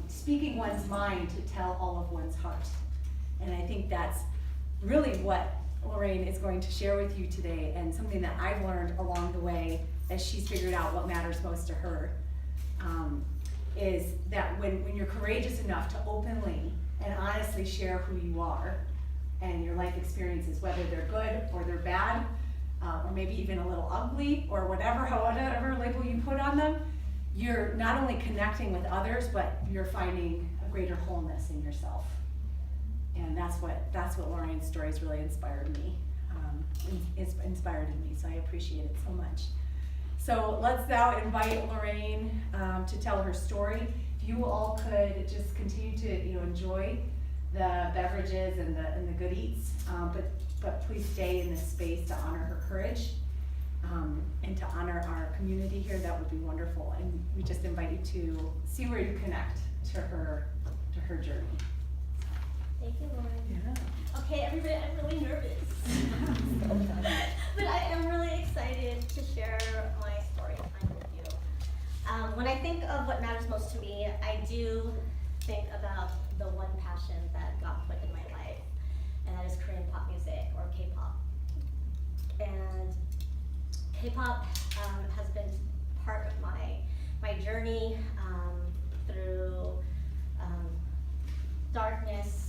speaking one's mind to tell all of one's heart. And I think that's really what Lorraine is going to share with you today, and something that I've learned along the way as she's figured out what matters most to her, is that when you're courageous enough to openly and honestly share who you are and your life experiences, whether they're good or they're bad, or maybe even a little ugly, or whatever label you put on them, you're not only connecting with others, but you're finding a greater wholeness in yourself. And that's what Lorraine's stories really inspired me, inspired in me, so I appreciate it so much. So let's now invite Lorraine to tell her story. If you all could just continue to enjoy the beverages and the good eats, but please stay in this space to honor her courage and to honor our community here. That would be wonderful. And we just invite you to see where you connect to her journey. Thank you, Lauren. Yeah. Okay, everybody, I'm really nervous. But I am really excited to share my story time with you. When I think of what matters most to me, I do think about the one passion that God put in my life, and that is Korean pop music, or K-pop. And K-pop has been part of my journey through darkness,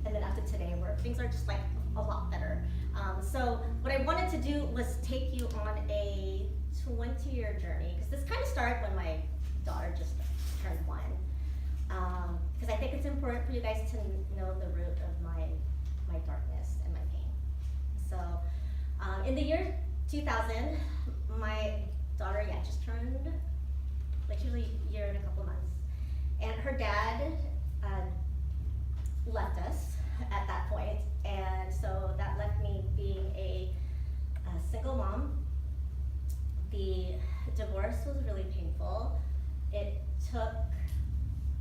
and then up to today, where things are just like a lot better. So what I wanted to do was take you on a 20-year journey, because this kind of started when my daughter just turned 1. Because I think it's important for you guys to know the root of my darkness and my pain. So in the year 2000, my daughter just turned literally a year and a couple months, and her dad left us at that point, and so that left me being a single mom. The divorce was really painful. It took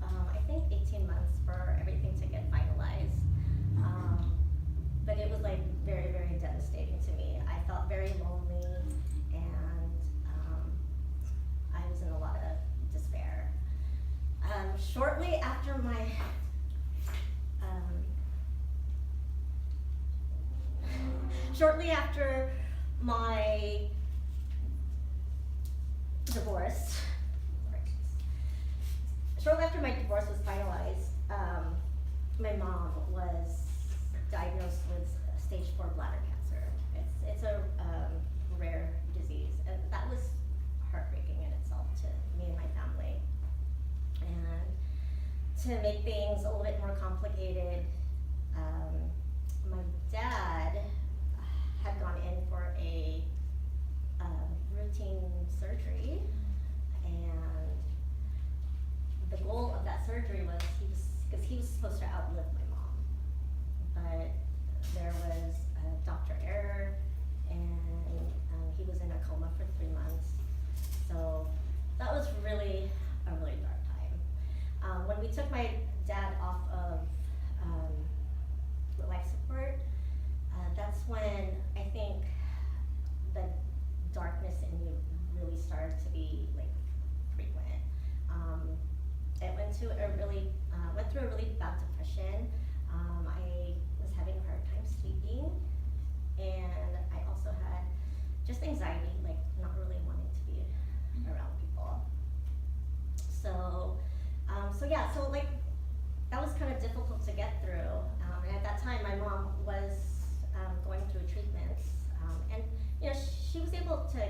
I think 18 months for everything to get finalized, but it was like very, very devastating to me. I felt very lonely, and I was in a lot of despair. Shortly after my divorce, was finalized, my mom was diagnosed with stage 4 bladder cancer. It's a rare disease, and that was heartbreaking in itself to me and my family. And to make things a little bit more complicated, my dad had gone in for a routine surgery, and the goal of that surgery was because he was supposed to outlive my mom, but there was a doctor error, and he was in a coma for 3 months. So that was really a really dark time. When we took my dad off of life support, that's when I think the darkness in me really started to be like frequent. I went through a really bad depression. I was having a hard time sleeping, and I also had just anxiety, like not really wanting to be around people. So like that was kind of difficult to get through. And at that time, my mom was going through treatments, and she was able to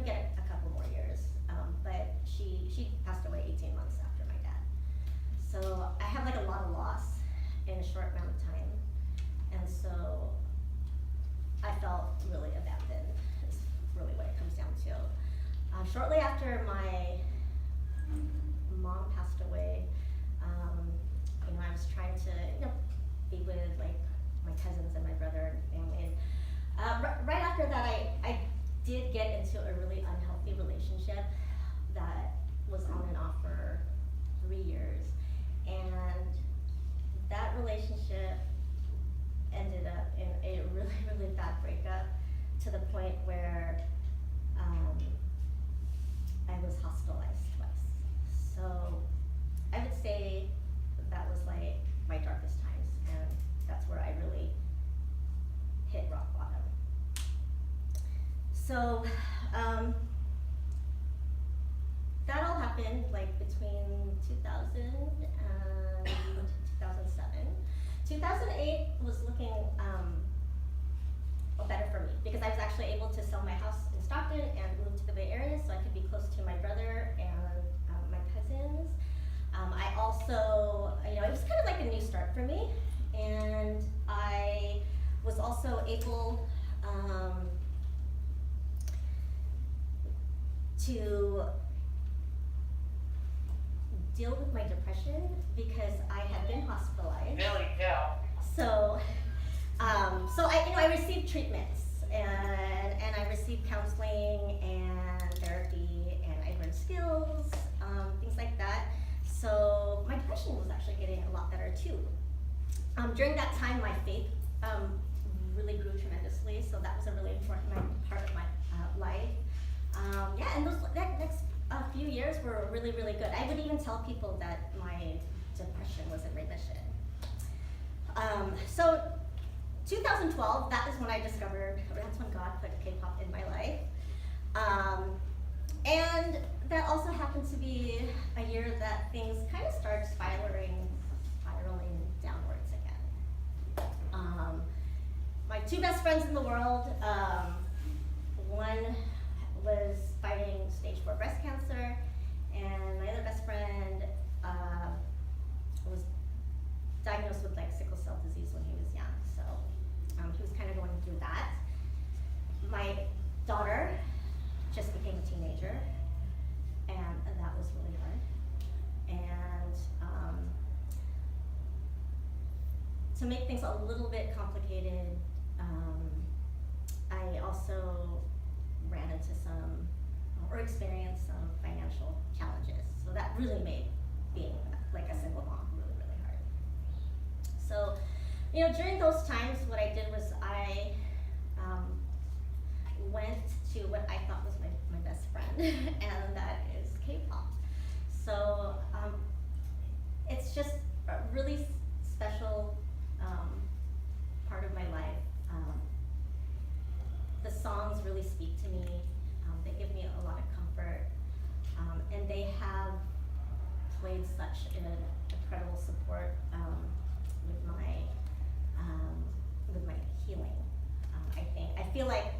get a couple more years, but she passed away 18 months after my dad. So I have like a lot of loss in a short amount of time, and so I felt really abandoned. Is really what it comes down to. Shortly after my mom passed away, I was trying to be with like my cousins and my brother and family. And right after that, I did get into a really unhealthy relationship that was on and off for 3 years, and that relationship ended up in a really, really bad breakup, to the point where I was hospitalized twice. So So, that all happened like between 2000 and 2007. 2008 was looking better for me because I was actually able to sell my house in Stockton and move to the Bay Area so I could be close to my brother and my cousins. I also, it was kind of like a new start for me, and I was also able to deal with my depression because I had been hospitalized. Billy Joe. So, I received treatments and I received counseling and therapy and I learned skills, things like that. So my depression was actually getting a lot better too. During that time, my faith really grew tremendously. So that was a really important part of my life. And that next few years were really, really good. I would even tell people that my depression was in remission. So 2012, that is when I discovered, or that's when God put K-pop in my life. And that also happened to be a year that things kind of started spiraling downwards again. My two best friends in the world, one was fighting stage 4 breast cancer, and my other best friend was diagnosed with like sickle cell disease when he was young, so he was kind of going through that. My daughter just became a teenager, and that was really hard. And to make things a little bit complicated, I also ran into or experienced some financial challenges. So that really made being like a single mom really, really hard. So, during those times, what I did was I went to what I thought was my best friend, and that is K-pop. So it's just a really special part of my life. The songs really speak to me. They give me a lot of comfort, and they have played such an incredible support with my healing. I feel like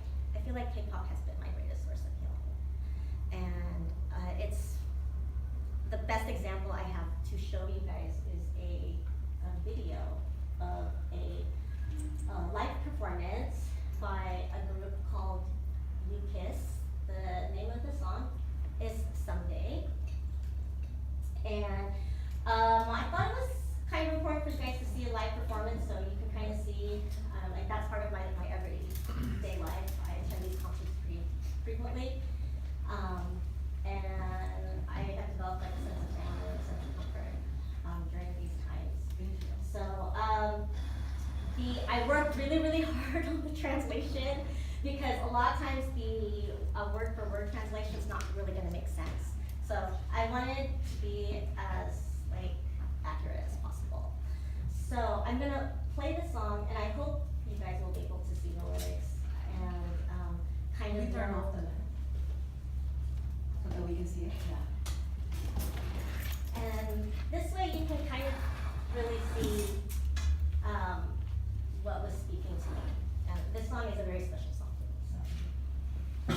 K-pop has been my greatest source of healing, and it's the best example I have to show you guys is a video of a live performance by a group called You Kiss. The name of the song is Someday. And I thought it was kind of important for you guys to see a live performance so you can kind of see, like that's part of my everyday life. I attend these concerts pretty frequently. And I have developed like a sense of family and a sense of comfort during these times. So I worked really, really hard on the translation because a lot of times the word for word translation is not really going to make sense. So I wanted to be as accurate as possible. So I'm going to play the song, and I hope you guys will be able to see the lyrics and kind of Can we turn know. off the so that we can see it? Yeah. And this way you can kind of really see what was speaking to me. And this song is a very special song to me. So.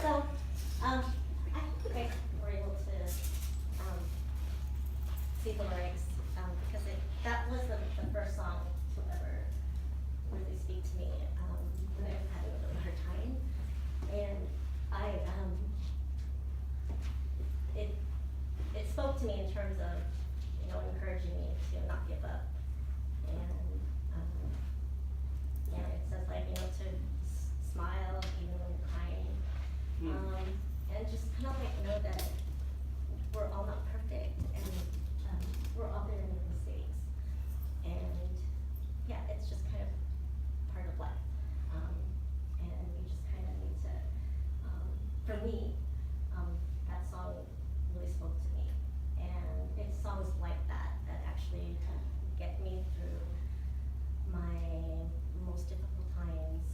So, I hope you guys were able to, see the lyrics, because that was the first song to ever really speak to me, when I was having a really hard time. And it spoke to me in terms of, encouraging me to not give up. And, it says like, to smile even when you're crying. And just kind of like know that we're all not perfect, and we're all gonna make mistakes. And yeah, it's just kind of part of life. And we just kind of need to, for me, that song really spoke to me. And it's songs like that that actually get me through my most difficult times.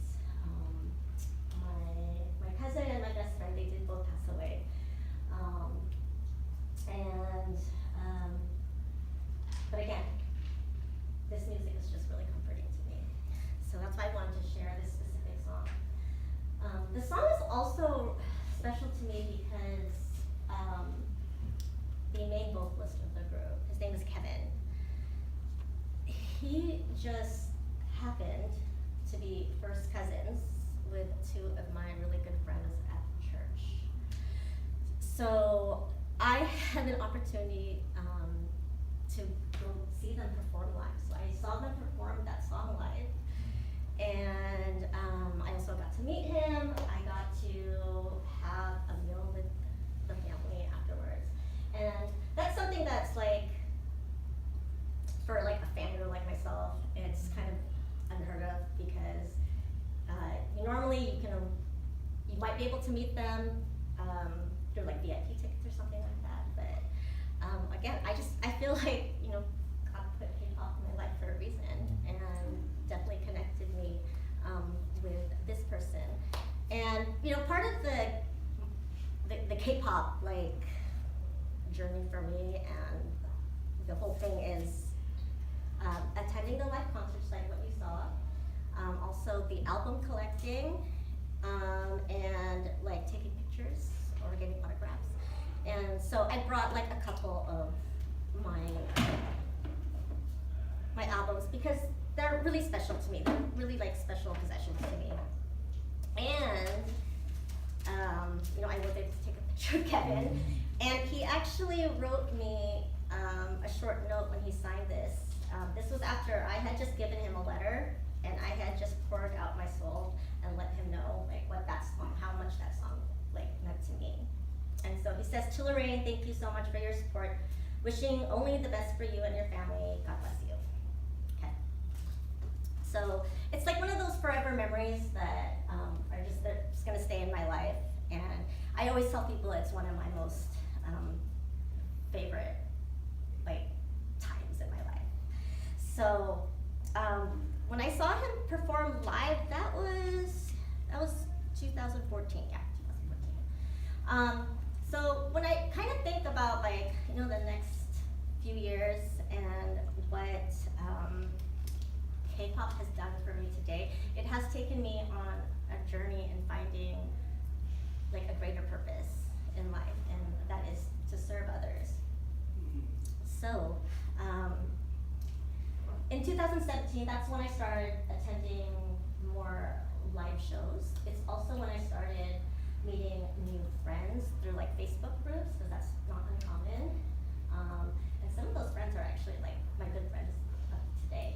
My cousin and my best friend, they did both pass away. But again, this music is just really comforting to me. So that's why I wanted to share this specific song. The song is also special to me because the main vocalist of the group, his name is Kevin. He just happened to be first cousins with two of my really good friends at church. So I had an opportunity to go see them perform live. So I saw them perform that song live, and I also got to meet him. I got to have a meal with the family afterwards, and that's something that's like, for like a fan girl like myself, it's kind of unheard of, because normally you might be able to meet them through like VIP tickets or something like that, but again, I feel like, God put K-pop in my life for a reason, and definitely connected me with this person. And part of the K-pop like journey for me, and the whole thing is attending the live concerts like what you saw, also the album collecting, and like taking pictures or getting autographs. And so I brought like a couple of my albums, because they're really special to me. They're really like special possessions to me. And I was able to take a picture of Kevin, and he actually wrote me a short note when he signed this. This was after I had just given him a letter, and I had just poured out my soul and let him know like what that song, how much that song like meant to me. And so he says, "To Lorraine, thank you so much for your support. Wishing only the best for you and your family. God bless you." Okay. So it's like one of those forever memories that they're just gonna stay in my life. And I always tell people it's one of my most favorite like times in my life. So when I saw him perform live, that was 2014, yeah, 2014. So when I kind of think about like, the next few years and what K-pop has done for me today, it has taken me on a journey in finding like a greater purpose in life, and that is to serve others. So in 2017, that's when I started attending more live shows. It's also when I started meeting new friends through like Facebook groups, because that's not uncommon. And some of those friends are actually like my good friends today.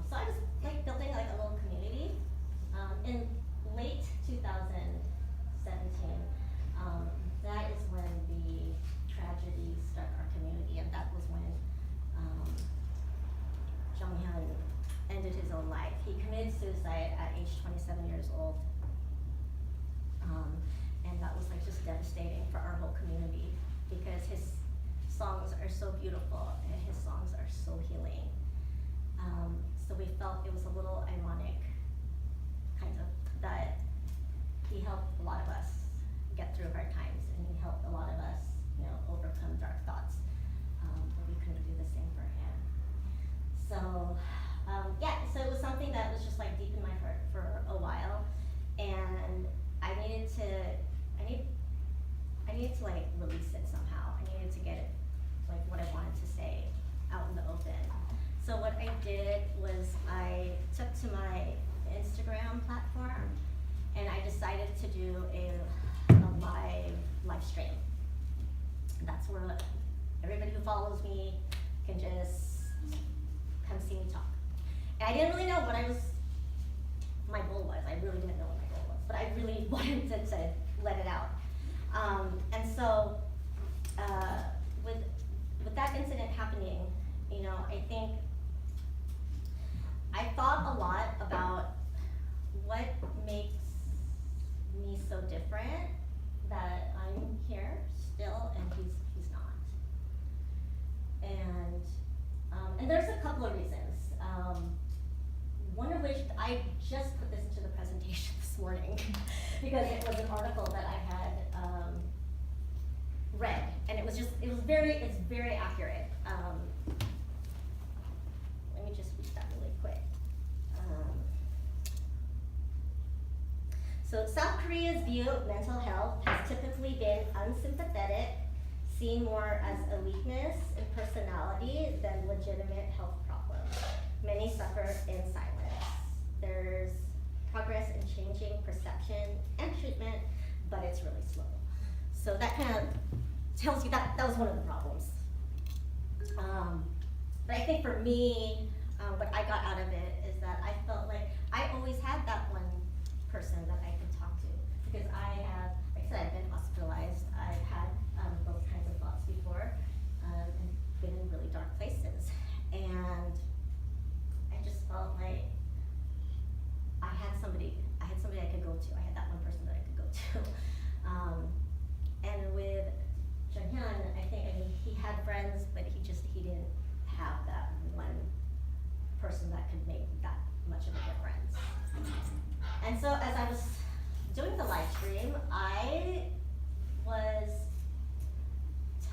So I was like building like a little community. In late 2017, that is when the tragedy struck our community, and that was when Jonghyun ended his own life. He committed suicide at age 27 years old. And that was like just devastating for our whole community, because his songs are so beautiful and his songs are so healing. So we felt it was a little ironic, kind of, that he helped a lot of us get through hard times, and he helped a lot of us, overcome dark thoughts. But we couldn't do the same for him. So, so it was something that was just like deep in my heart for a while, and I needed to needed to like release it somehow. I needed to get it, like what I wanted to say out in the open. So what I did was I took to my Instagram platform and I decided to do a live stream. That's where everybody who follows me can just come see me talk. And I didn't really know what my goal was. I really didn't know what my goal was, but I really wanted to let it out. And so, with that incident happening, you know, I think I thought a lot about what makes me so different that I'm here still and he's not. And there's a couple of reasons. One of which I just put this into the presentation this morning because it was an article that I had read, and it's very accurate. Let me just read that really quick. So South Korea's view of mental health has typically been unsympathetic, seen more as a weakness in personality than legitimate health problems. Many suffer in silence. There's progress in changing perception and treatment, but it's really slow. So that kind of tells you that was one of the problems. But I think for me, what I got out of it is that I felt like I always had that one person that I could talk to, because I have, like I said, I've been hospitalized. I've had those kinds of thoughts before, and been in really dark places. And I just felt like I had somebody I could go to. I had that one person that I could go to. And with Jung-hyun, I mean, he had friends, but he didn't have that one person that could make that much of a difference. And so as I was doing the live stream, I was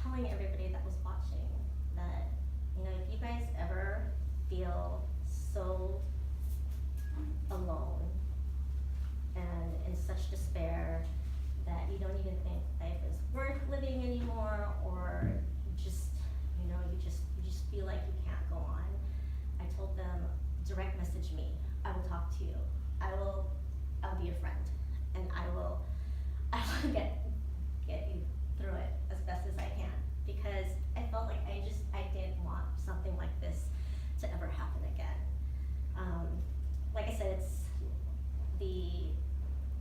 telling everybody that was watching that, you know, if you guys ever feel so alone and in such despair that you don't even think life is worth living anymore, or just, you know, you just feel like you can't go on, I told them, direct message me. I will talk to you. I'll be your friend, and I will get you through it as best as I can, because I felt like I didn't want something like this to ever happen again. Like I said, it's the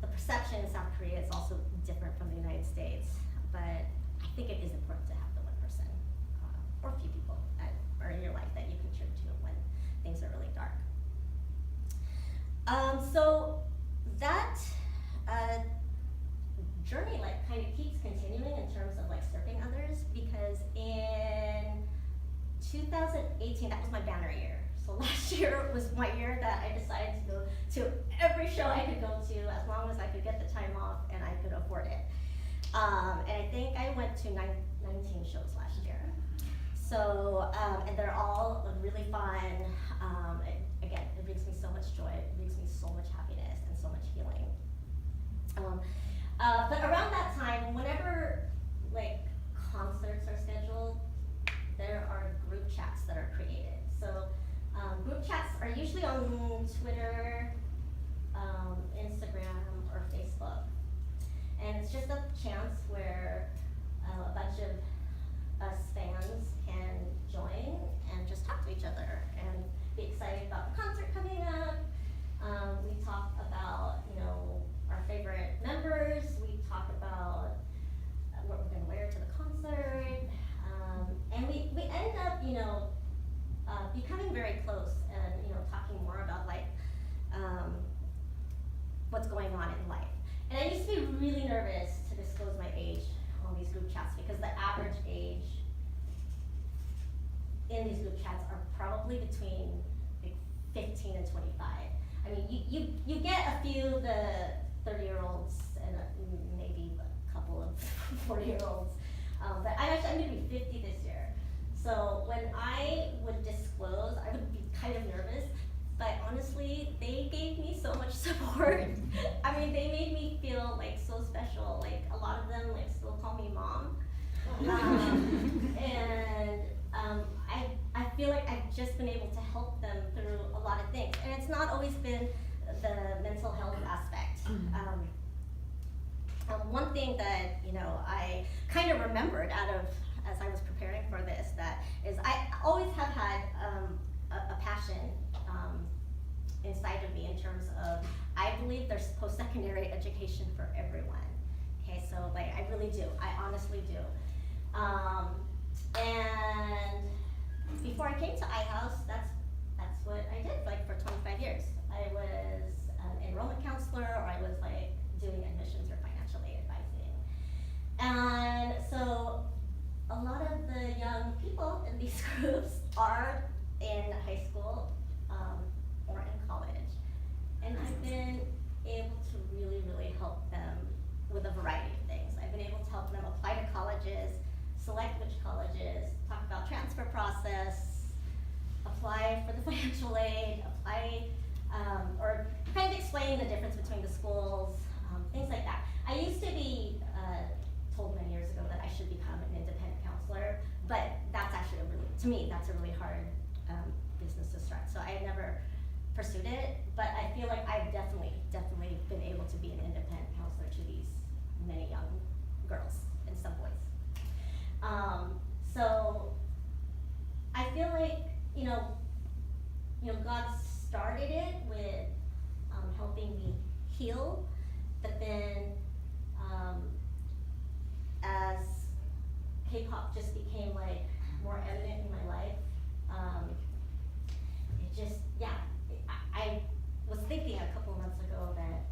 perception in South Korea is also different from the United States, but I think it is important to have the one person or a few people that are in your life that you can turn to when things are really dark. So that journey like kind of keeps continuing in terms of like serving others, because in 2018, that was my banner year. So last year was my year that I decided to go to every show I could go to, as long as I could get the time off and I could afford it. And I think I went to 19 shows last year. So, and they're all really fun. Again, it brings me so much joy, it brings me so much happiness and so much healing. But around that time, whenever like concerts are scheduled, there are group chats that are created. So group chats are usually on Twitter, Instagram, or Facebook. And it's just a chance where a bunch of us fans can join and just talk to each other and be excited about the concert coming up. We talk about, you know, our favorite members. We talk about what we're gonna wear to the concert. And we end up, you know, becoming very close and, you know, talking more about like what's going on in life. And I used to be really nervous to disclose my age on these group chats, because the average age in these group chats are probably between like 15 and 25. I mean, you get a few of the 30-year-olds and maybe a couple of 40-year-olds, but I'm gonna be 50 this year. So when I would disclose, I would be kind of nervous, but honestly, they gave me so much support. I mean, they made me feel like so special. Like a lot of of them like still call me mom. And I feel like I've just been able to help them through a lot of things. And it's not always been the mental health aspect. One thing that, you know, I kind of remembered as I was preparing for this, that is I always have had a passion inside of me in terms of, I believe there's post-secondary education for everyone. Okay, so like I really do, I honestly do. And before I came to iHouse, that's what I did like for 25 years. I was an enrollment counselor, or I was like doing admissions or financial aid advising. And so a lot of the young people in these groups are in high school or in college. And I've been able to really, really help them with a variety of things. I've been able to help them apply to colleges, select which colleges, talk about transfer process, apply for the financial aid, apply, or kind of explain the difference between the schools, things like that. I used to be told many years ago that I should become an independent counselor, but that's actually to me, that's a really hard business to start. So I had never pursued it, but I feel like I've definitely been able to be an independent counselor to these many young girls and some boys. So I feel like, you know, God started it with helping me heal, but then as K-pop just became like more evident in my life, it just, yeah, I was thinking a couple months ago that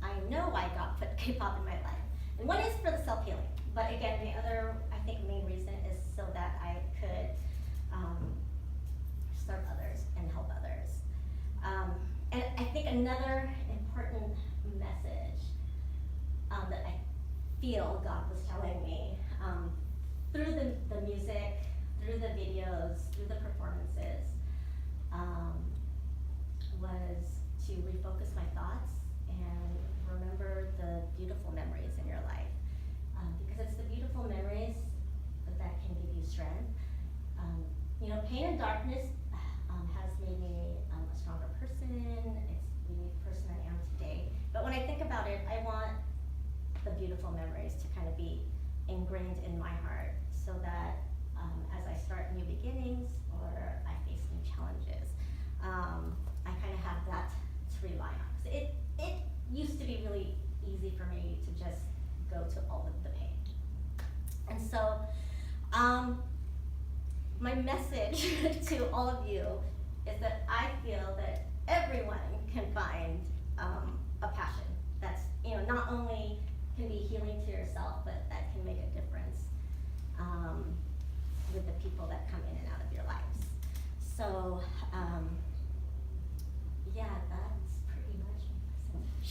I know why God put K-pop in my life. And one is for the self-healing, but again, the other, I think, main reason is so that I could serve others and help others. And I think another important message that I feel God was telling me through the music, through the videos, through the performances, was to refocus my thoughts and remember the beautiful memories in your life. Because it's the beautiful memories that can give you strength. You know, pain and darkness has made me a stronger person. It's made me the person I am today. But when I think about it, I want the beautiful memories to kind of be ingrained in my heart, so that as I start new beginnings or I face new challenges, I kind of have that to rely on. 'Cause it used to be really easy for me to just go to all of the pain. And so, my message to all of you is that I feel that everyone can find a passion that's, you know, not only can be healing to yourself, but that can make a difference with the people that come in and out of your lives. So, yeah, that's pretty much my message.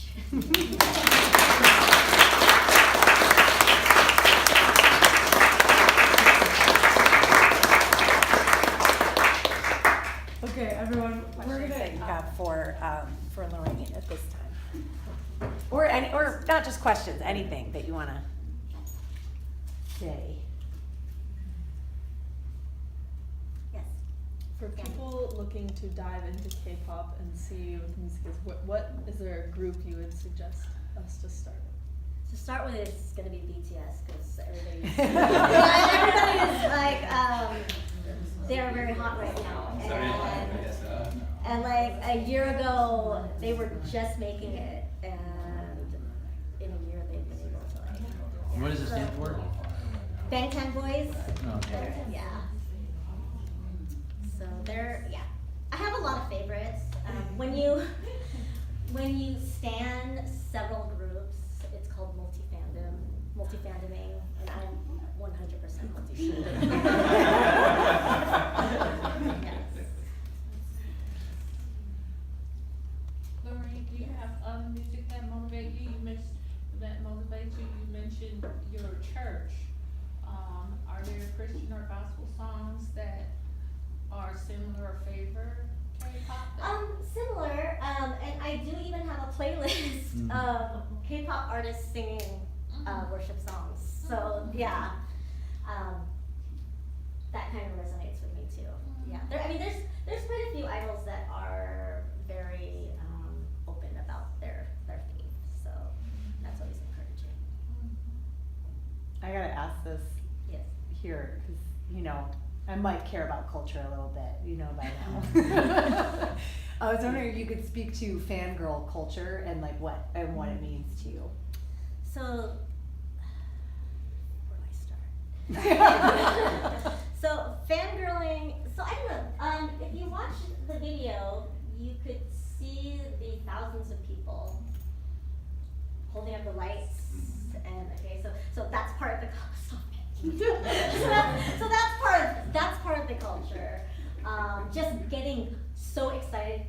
Okay, everyone, we're Questions that you gonna, have for Lorraine at this time? Or not just questions, anything that you wanna say. Yes. for people looking to dive into K-pop and see what the music is, what is there a group you would suggest us to start with? To start with, it's gonna be BTS, because everybody is like, they're very hot right now. And like a year ago, they were just making it, and in a year they've been able to like. And what does it stand for? Bangtan Boys. Oh, okay. Yeah. So they're, yeah. I have a lot of favorites. When you stan several groups, it's called multi-fandoming, and I'm 100% multi-fandom. Yes. Lorraine, do you have music that motivate you? You mentioned your church. Are there Christian or gospel songs that are similar or favor K-pop? Similar, and I do even have a playlist of K-pop artists singing worship songs. So yeah, that kind of resonates with me too. Yeah, I mean, there's quite a few idols that are very open about their faith. So that's always encouraging. I gotta ask this Yes. here, cause you know, I might care about culture a little bit, you know by now. I was wondering if you could speak to fangirl culture and like what it means to you. So where do I start? So fangirling, so I don't know, if you watch the video, you could see the thousands of people holding up the lights, and okay, so that's part of the stop it. so that's part of the culture. Just getting so excited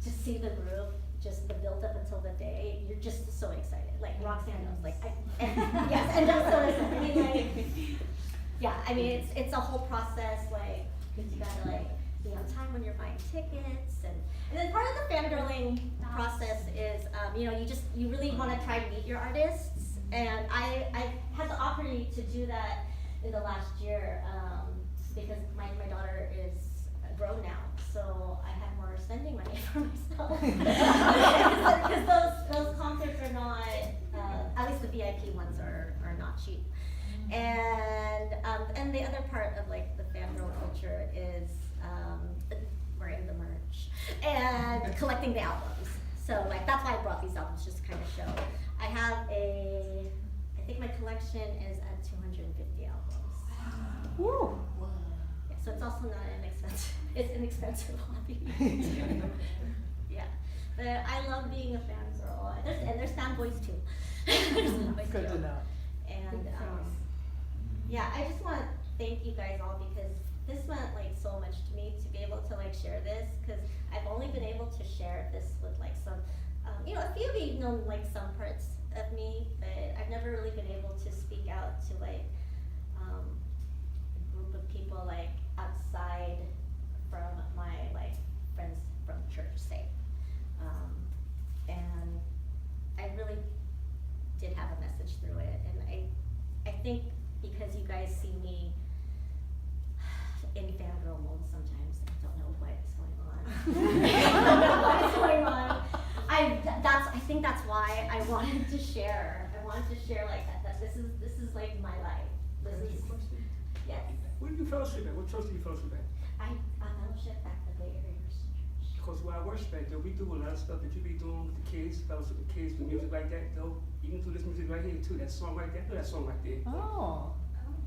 to see the group, just the build up until the day, you're just so excited. Like Roxanne knows, like yes, and just so excited. I mean, like, yeah, I mean it's a whole process. Like you gotta like be on time when you're buying tickets, and then part of the fangirling process is you know, you really want to try to meet your artists, and I had the opportunity to do that in the last year because my daughter is grown now, so I had more spending money for myself because those concerts are not at least the VIP ones are not cheap. And the other part of like the fangirl culture is wearing the merch and collecting the albums. So like that's why I brought these albums, just to kind of show. I think my collection is at 250 albums. Woo! Yeah, so it's also not inexpensive. It's an expensive hobby. Yeah, but I love being a fangirl. There's fanboys too. There's fanboys Good too. to know. And yeah, I just want to thank you guys all because this meant like so much to me to be able to like share this, because I've only been able to share this with like some, you know, a few of you know like some parts of me, but I've never really been able to speak out to like a group of people like outside from my like friends from church, say, and I really did have a message through it, and I think because you guys see me in fangirl mode sometimes, I don't know what's going on. I don't know what's going on. I think that's why I wanted to share. I wanted to share like that this is like my life. This is, yes. Where do you fellowship at? What church do you fellowship at? I fellowship at the Bay Area Christian Church. Because where I worship at, though, we do a lot of stuff that you be doing with the kids, fellowship with kids, with music like that, though. Even through this music right here, too. That song right there, I know that song right there. Oh.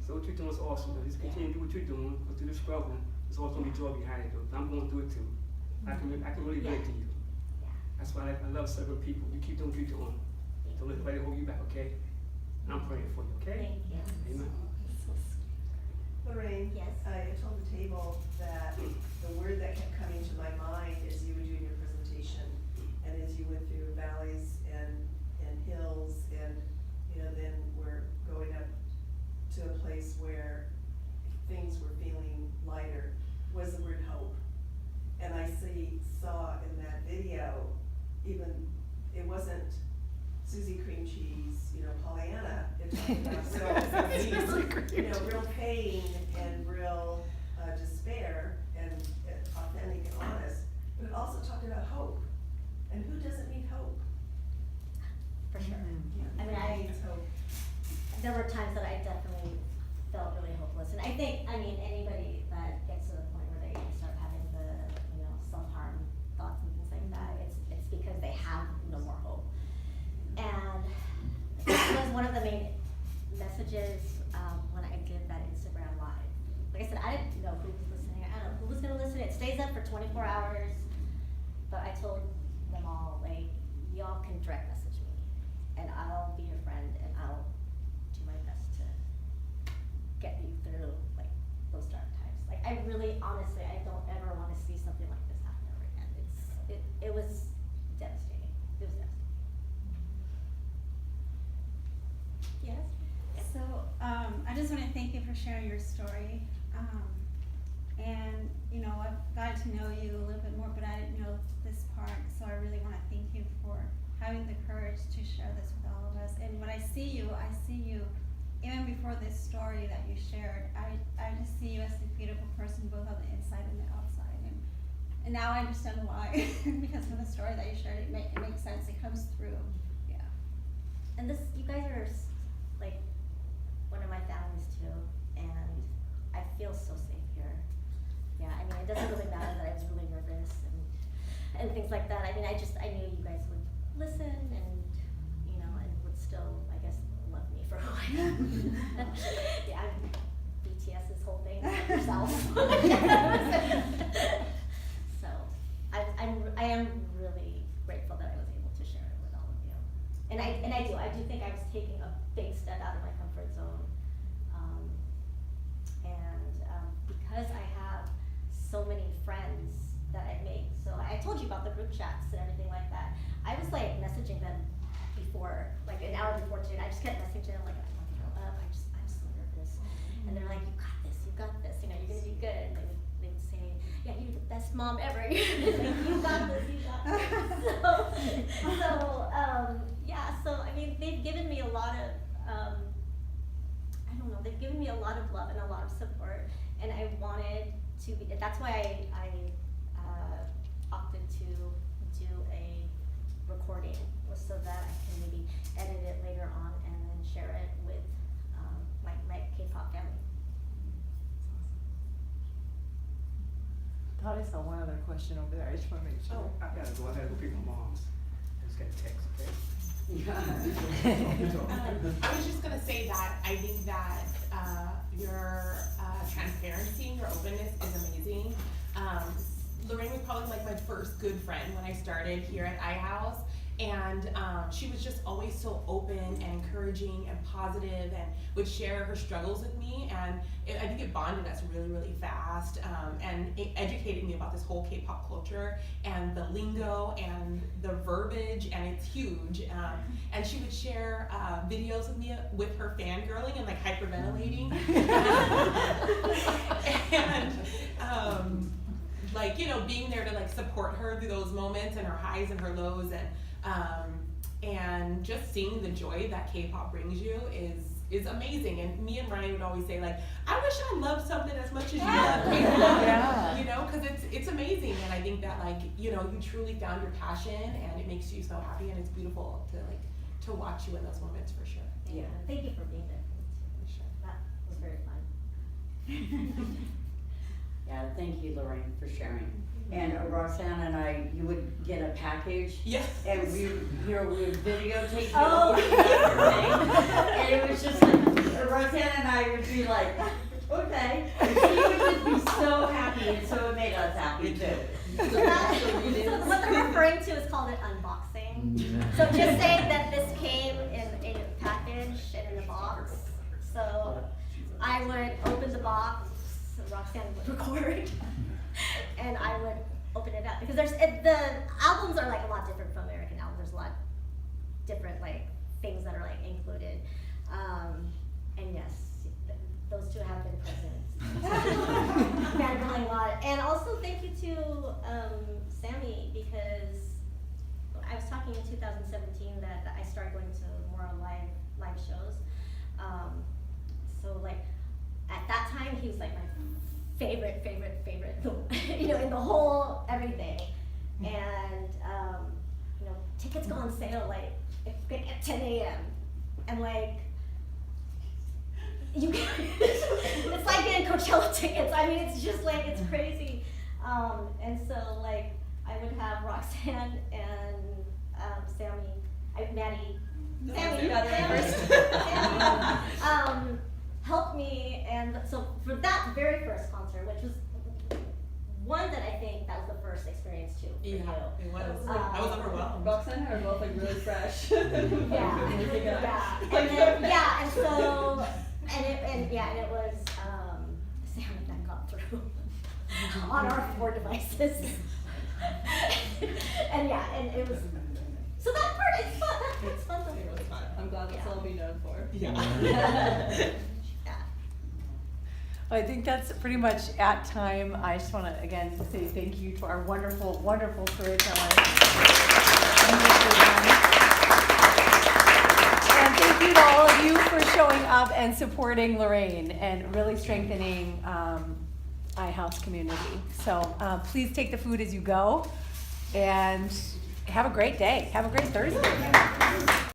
So what you're doing is awesome, though. Just continue to do what you're doing, because through the struggle, there's always going to be joy behind it, though. I'm going through it, too. I can really relate to you. Yeah. That's why I love serving people. You keep doing what you're doing. Don't let anybody hold you back, okay? And I'm praying for you, okay? Thank you. Amen. Lorraine, Yes. I told the table that the word that kept coming to my mind as you were doing your presentation, and as you went through valleys and hills, and you know, then we're going up to a place where things were feeling lighter, was the word hope. And I saw in that video, even it wasn't Susie Cream Cheese, you know, Pollyanna. It talked about you know, real pain and real despair and authentic and honest. But it also talked about hope. And who doesn't need hope? For sure. I mean, Who needs hope? there were times that I definitely felt really hopeless, and I think, I mean, anybody that gets to the point where they start having the, you know, self-harm thoughts and things like that, it's because they have no more hope. And that was one of the main messages when I did that Instagram live. Like I said, I didn't know who was listening. I don't know who was gonna listen. It stays up for 24 hours, but I told them all, like, y'all can direct message me, and I'll be your friend, and I'll do my best to get you through like those dark times. Like I really, honestly, I don't ever want to see something like this happen ever again. It was devastating. It was devastating. Yes. So, I just want to thank you for sharing your story. And, you know, I've gotten to know you a little bit more, but I didn't know this part, so I really want to thank you for having the courage to share this with all of us. And when I see you, even before this story that you shared, I just see you as a beautiful person, both on the inside and the outside. And now I understand why, because of the story that you shared, it makes sense. It comes through. Yeah. And this, you guys are like one of my families too, and I feel so safe here. Yeah, I mean, it doesn't really matter that I was really nervous and things like that. I mean, I knew you guys would listen and, you know, and would still, I guess, love me for who I am. Yeah, BTS's whole thing, love yourself. So, I am really grateful that I was able to share it with all of you. And I do think I was taking a big step out of my comfort zone. Because I have so many friends that I've made, so I told you about the group chats and everything like that. I was like messaging them before, like an hour before today. I just kept messaging them like, I want to go up. I'm so nervous. And they're like, you got this. You know, you're gonna be good. And they'd say, yeah, you're the best mom ever. Like, you got this. So I mean, they've given me a lot of, I don't know, they've given me a lot of love and a lot of support. And I wanted to be, that's why I opted to do a recording, was so that I can maybe edit it later on and then share it with my K-pop family. Thought I saw one other question over there. I just want to make sure. Oh, I gotta go pick my mom's. I just got a text, okay? I was just gonna say that I think that your transparency and your openness is amazing. Lorraine was probably like my first good friend when I started here at iHouse, and she was just always so open and encouraging and positive, and would share her struggles with me, and I think it bonded us really, really fast, and it educated me about this whole K-pop culture and the lingo and the verbiage, and it's huge. And she would share videos of me with her fangirling and like hyperventilating. And like, you know, being there to like support her through those moments and her highs and her lows, and just seeing the joy that K-pop brings you is amazing. And me and Ryan would always say, like, I wish I loved something as much as you love K-pop. Yeah. You know, because it's amazing, and I think that, like, you know, you truly found your passion, and it makes you so happy, and it's beautiful to watch you in those moments, for sure. Yeah. Thank you for being there for me too. For sure. That was very fun. Yeah, thank you, Lorraine, for sharing. And Roxanne and I, you would get a package. Yes. And we would videotape you Oh. opening everything. And it was just like, Roxanne and I would be like, okay. And she would just be so happy, and so it made us happy too. So what they're referring to is called an unboxing. So just say that this came in a package and in a box. So I would open the box, Roxanne would record, and I would open it up, because the albums are like a lot different from American albums. There's a lot different like things that are like included, and yes, those two have been present. Fangirling a lot, and also thank you to Sammy, because I was talking in 2017 that I started going to more live shows. So like at that time he was like my favorite, you know, in the whole everything. And you know, tickets go on sale like at 10 a.m. and like you can, it's like getting Coachella tickets. I mean, it's just like, it's crazy. And so like I would have Roxanne and Maddie helped me, and so for that very first concert, which was one that I think that was the first experience too for you. It was. I was overwhelmed. Roxanne and I are both like really fresh. Yeah, and so it was Sam and that got through on our 4 devices. and it was, so that part is fun. It's fun. It was fun. I'm glad that's all we know for. Yeah. Yeah. I think that's pretty much at time. I just wanna, again, say thank you to our wonderful, wonderful storytellers. And thank you to all of you for showing up and supporting Lorraine and really strengthening, iHouse community. So, please take the food as you go and have a great day. Have a great Thursday.